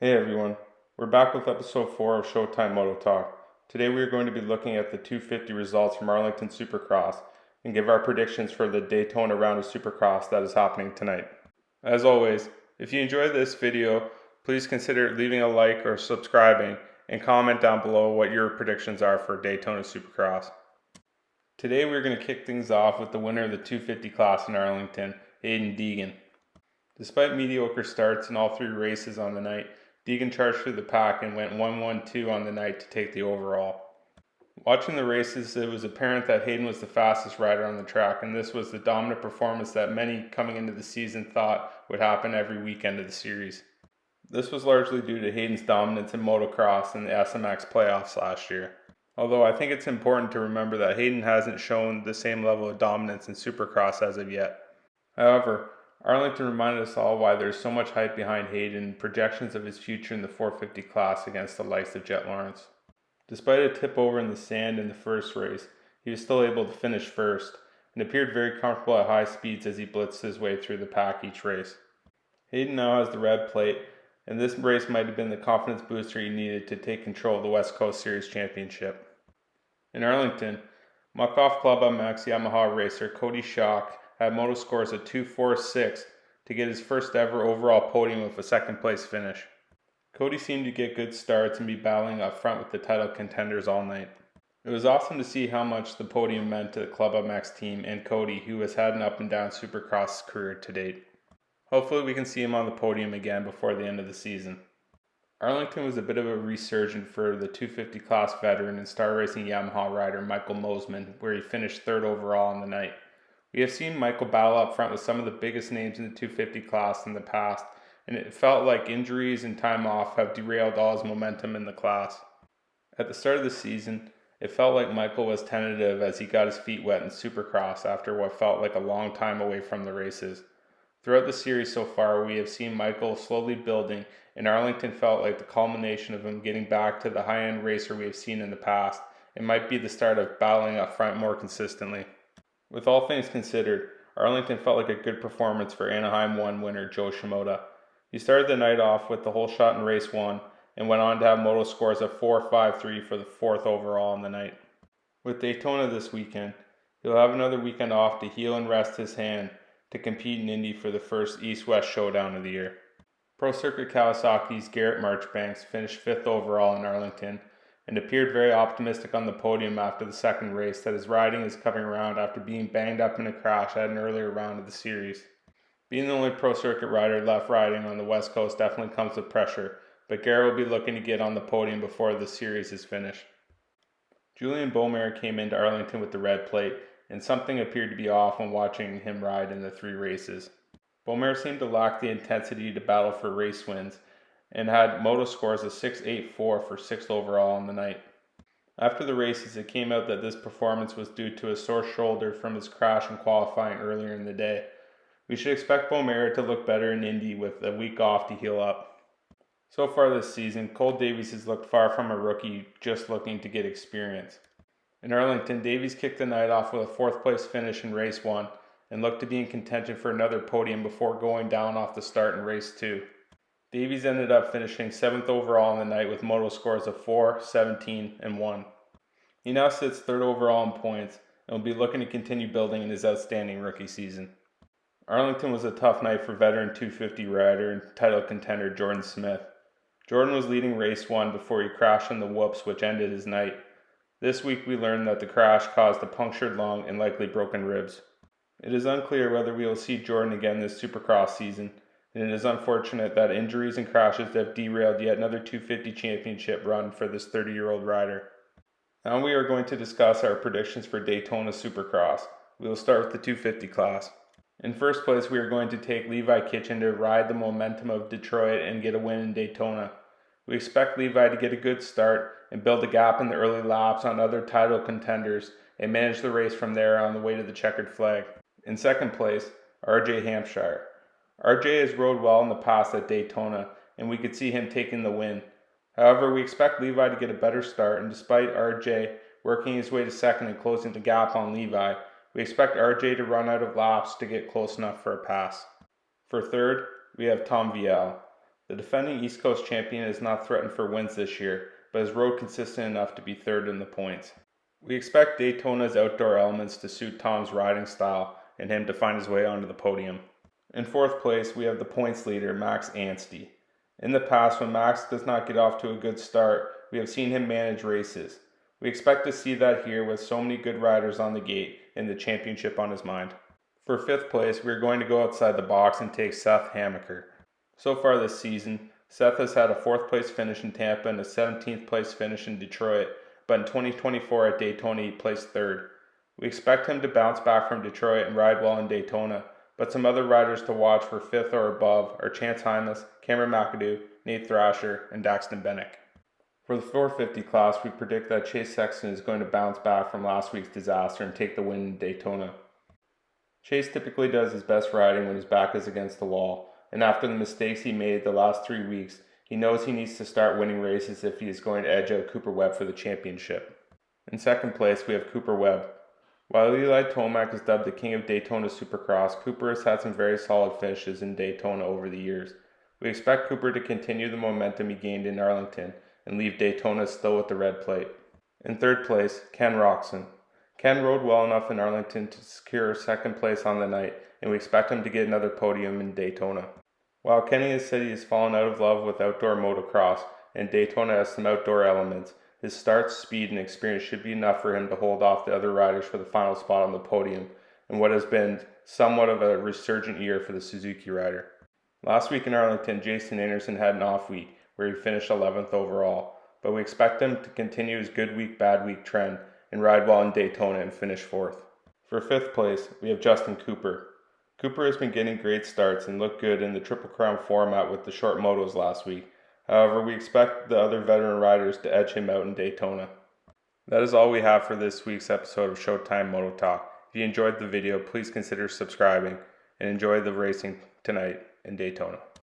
Hey everyone, we're back with episode 4 of Showtime Moto Talk. Today we are going to be looking at the 250 results from Arlington Supercross and give our predictions for the Daytona round of Supercross that is happening tonight. As always, if you enjoyed this video, please consider leaving a like or subscribing and comment down below what your predictions are for Daytona Supercross. Today we're going to kick things off with the winner of the 250 class in Arlington, Haiden Deegan. Despite mediocre starts in all 3 races on the night, Deegan charged through the pack and went 1-1-2 on the night to take the overall. Watching the races, it was apparent that Haiden was the fastest rider on the track, and this was the dominant performance that many coming into the season thought would happen every weekend of the series. This was largely due to Hayden's dominance in Motocross and the SMX playoffs last year. Although I think it's important to remember that Haiden hasn't shown the same level of dominance in Supercross as of yet. However, Arlington reminded us all why there's so much hype behind Haiden and projections of his future in the 450 class against the likes of Jet Lawrence. Despite a tip over in the sand in the first race, he was still able to finish first and appeared very comfortable at high speeds as he blitzed his way through the pack each race. Haiden now has the red plate, and this race might have been the confidence booster he needed to take control of the West Coast Series Championship. In Arlington, Muck-Off Club MX Yamaha racer Cody Schock had moto scores of 2.46 to get his first ever overall podium with a second place finish. Cody seemed to get good starts and be battling up front with the title contenders all night. It was awesome to see how much the podium meant to the Club MX team and Cody, who has had an up and down Supercross career to date. Hopefully we can see him on the podium again before the end of the season. Arlington was a bit of a resurgent for the 250 class veteran and star racing Yamaha rider Michael Mosman, where he finished 3rd overall on the night. We have seen Michael battle up front with some of the biggest names in the 250 class in the past, and it felt like injuries and time off have derailed all his momentum in the class. At the start of the season, it felt like Michael was tentative as he got his feet wet in Supercross after what felt like a long time away from the races. Throughout the series so far, we have seen Michael slowly building, and Arlington felt like the culmination of him getting back to the high-end racer we have seen in the past. It might be the start of battling up front more consistently. With all things considered, Arlington felt like a good performance for Anaheim 1 winner Joe Shimoda. He started the night off with the whole shot in race 1 and went on to have moto scores of 4.53 for the 4th overall on the night. With Daytona this weekend, he'll have another weekend off to heal and rest his hand to compete in Indy for the first East-West showdown of the year. Pro Circuit Kawasaki's Garrett Marchbanks finished 5th overall in Arlington and appeared very optimistic on the podium after the second race that his riding is coming around after being banged up in a crash at an earlier round of the series. Being the only Pro Circuit rider left riding on the West Coast definitely comes with pressure, but Garrett will be looking to get on the podium before the series is finished. Julian Beaumaire came into Arlington with the red plate, and something appeared to be off when watching him ride in the 3 races. Beaumaire seemed to lack the intensity to battle for race wins, and had moto scores of 6.84 for 6th overall on the night. After the races, it came out that this performance was due to a sore shoulder from his crash in qualifying earlier in the day. We should expect Beaumaire to look better in Indy with a week off to heal up. So far this season, Cole Davies has looked far from a rookie just looking to get experience. In Arlington, Davies kicked the night off with a 4th place finish in race 1 and looked to be in contention for another podium before going down off the start in race 2. Davies ended up finishing 7th overall on the night with moto scores of 4, 17, and 1. He now sits 3rd overall in points and will be looking to continue building in his outstanding rookie season. Arlington was a tough night for veteran 250 rider and title contender Jordan Smith. Jordan was leading race 1 before he crashed on the whoops, which ended his night. This week we learned that the crash caused a punctured lung and likely broken ribs. It is unclear whether we will see Jordan again this Supercross season, and it is unfortunate that injuries and crashes have derailed yet another 250 championship run for this 30-year-old rider. Now we are going to discuss our predictions for Daytona Supercross. We will start with the 250 class. In first place, we are going to take Levi Kitchen to ride the momentum of Detroit and get a win in Daytona. We expect Levi to get a good start and build a gap in the early laps on other title contenders and manage the race from there on the way to the checkered flag. In second place, RJ Hampshire. RJ has rode well in the past at Daytona, and we could see him taking the win. However, we expect Levi to get a better start, and despite RJ working his way to second and closing the gap on Levi, we expect RJ to run out of laps to get close enough for a pass. For third, we have Tom Vial. The The defending East Coast champion is not threatened for wins this year, but is road consistent enough to be third in the points. We expect Daytona's outdoor elements to suit Tom's riding style and him to find his way onto the podium. In fourth place, we have the points leader, Max Anstey. In the past, when Max does not get off to a good start, we have seen him manage races. We expect to see that here with so many good riders on the gate and the championship on his mind. For fifth place, we are going to go outside the box and take Seth Hamaker. So far this season, Seth has had a 4th place finish in Tampa and a 17th place finish in Detroit, but in 2024 at Daytona he placed 3rd. We expect him to bounce back from Detroit and ride well in Daytona, but some other riders to watch for 5th or above are Chance Hymas, Cameron McAdoo, Nate Thrasher, and Daxton Bennick. For the 450 class, we predict that Chase Sexton is going to bounce back from last week's disaster and take the win in Daytona. Chase typically does his best riding when his back is against the wall, and after the mistakes he made the last 3 weeks, he knows he needs to start winning races if he is going to edge out Cooper Webb for the championship. In second place, we have Cooper Webb. While Levi Tomac is dubbed the king of Daytona Supercross, Cooper has had some very solid finishes in Daytona over the years. We expect Cooper to continue the momentum he gained in Arlington and leave Daytona still with the red plate. In third place, Ken Roxon. Ken rode well enough in Arlington to secure second place on the night, and we expect him to get another podium in Daytona. While Kenny has said he has fallen out of love with outdoor motocross and Daytona has some outdoor elements, his start, speed, and experience should be enough for him to hold off the other riders for the final spot on the podium in what has been somewhat of a resurgent year for the Suzuki rider. Last week in Arlington, Jason Anderson had an off week where he finished 11th overall, but we expect him to continue his good week, bad week trend and ride well in Daytona and finish 4th. For 5th place, we have Justin Cooper. Cooper has been getting great starts and looked good in the Triple Crown format with the short motos last week. However, we expect the other veteran riders to edge him out in Daytona. That is all we have for this week's episode of Showtime Moto Talk. If you enjoyed the video, please consider subscribing and enjoy the racing tonight in Daytona.